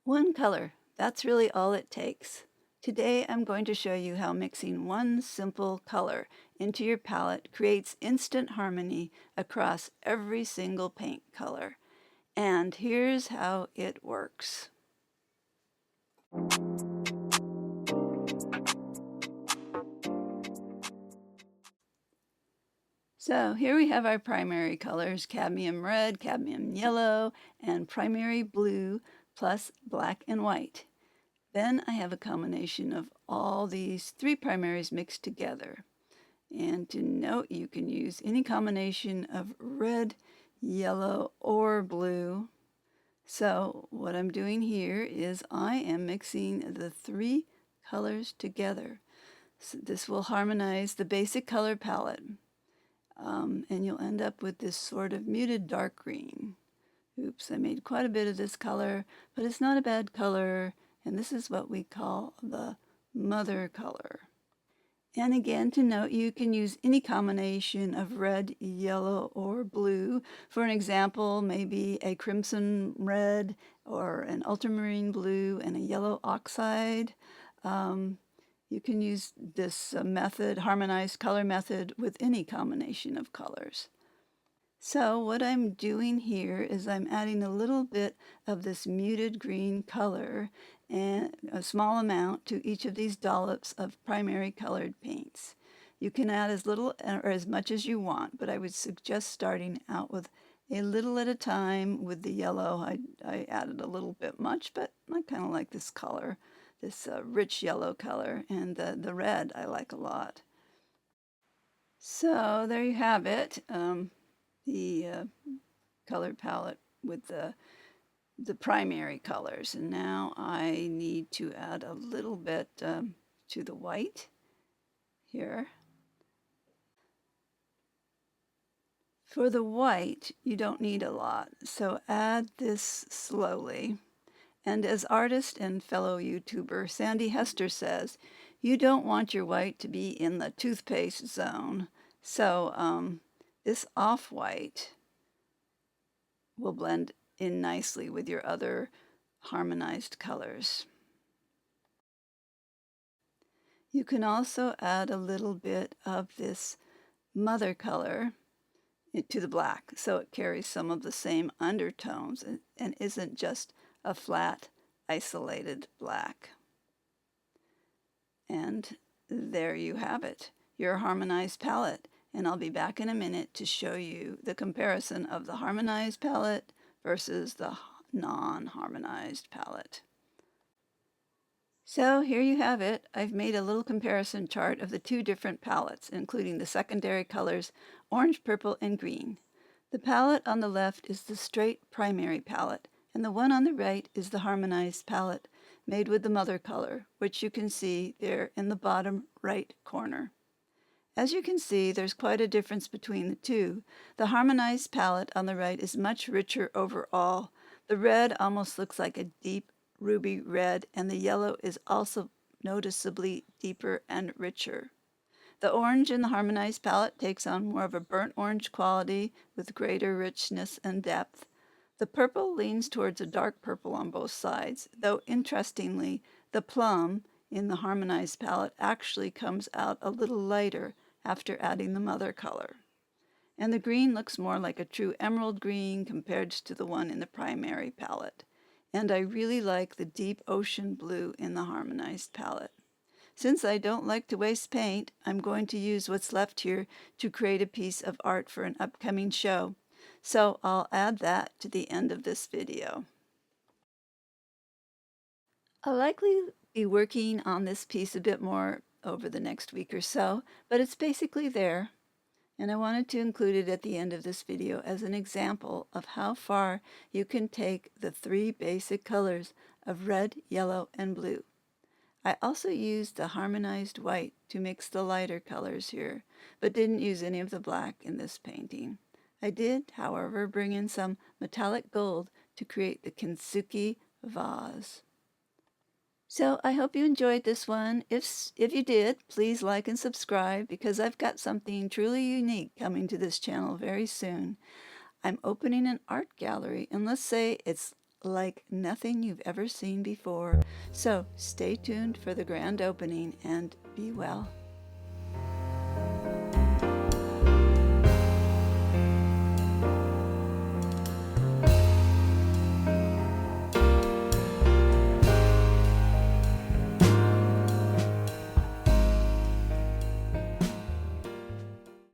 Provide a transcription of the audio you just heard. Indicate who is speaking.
Speaker 1: One color, that's really all it takes. Today I'm going to show you how mixing one simple color into your palette creates instant harmony across every single paint color. And here's how it works. So here we have our primary colors, Cadmium Red, Cadmium Yellow, and primary blue, plus black and white. Then I have a combination of all these three primaries mixed together. And to note, you can use any combination of red, yellow, or blue. So what I'm doing here is I am mixing the three colors together. So this will harmonize the basic color palette. And you'll end up with this sort of muted dark green. Oops, I made quite a bit of this color, but it's not a bad color, and this is what we call the mother color. And again, to note, you can use any combination of red, yellow, or blue. For an example, maybe a crimson red or an ultramarine blue and a yellow oxide. You can use this method, harmonized color method, with any combination of colors. So what I'm doing here is I'm adding a little bit of this muted green color and a small amount to each of these dollops of primary colored paints. You can add as little or as much as you want, but I would suggest starting out with a little at a time. With the yellow, I added a little bit much, but I kind of like this color, this rich yellow color, and the red I like a lot. So there you have it. The color palette with the primary colors, and now I need to add a little bit to the white here. For the white, you don't need a lot, so add this slowly. And as artist and fellow YouTuber Sandy Hester says, you don't want your white to be in the toothpaste zone. So this off-white will blend in nicely with your other harmonized colors. You can also add a little bit of this mother color to the black, so it carries some of the same undertones and isn't just a flat, isolated black. And there you have it, your harmonized palette. And I'll be back in a minute to show you the comparison of the harmonized palette versus the non-harmonized palette. So here you have it. I've made a little comparison chart of the two different palettes, including the secondary colors orange, purple, and green. The palette on the left is the straight primary palette, and the one on the right is the harmonized palette, made with the mother color, which you can see there in the bottom right corner. As you can see, there's quite a difference between the two. The harmonized palette on the right is much richer overall. The red almost looks like a deep ruby red, and the yellow is also noticeably deeper and richer. The orange in the harmonized palette takes on more of a burnt orange quality with greater richness and depth. The purple leans towards a dark purple on both sides, though interestingly, the plum in the harmonized palette actually comes out a little lighter after adding the mother color. And the green looks more like a true emerald green compared to the one in the primary palette. And I really like the deep ocean blue in the harmonized palette. Since I don't like to waste paint, I'm going to use what's left here to create a piece of art for an upcoming show. So I'll add that to the end of this video. I'll likely be working on this piece a bit more over the next week or so, but it's basically there. And I wanted to include it at the end of this video as an example of how far you can take the three basic colors of red, yellow, and blue. I also used the harmonized white to mix the lighter colors here, but didn't use any of the black in this painting. I did, however, bring in some metallic gold to create the kintsugi vase. So I hope you enjoyed this one. If you did, please like and subscribe, because I've got something truly unique coming to this channel very soon. I'm opening an art gallery, and let's say it's like nothing you've ever seen before. So stay tuned for the grand opening and be well.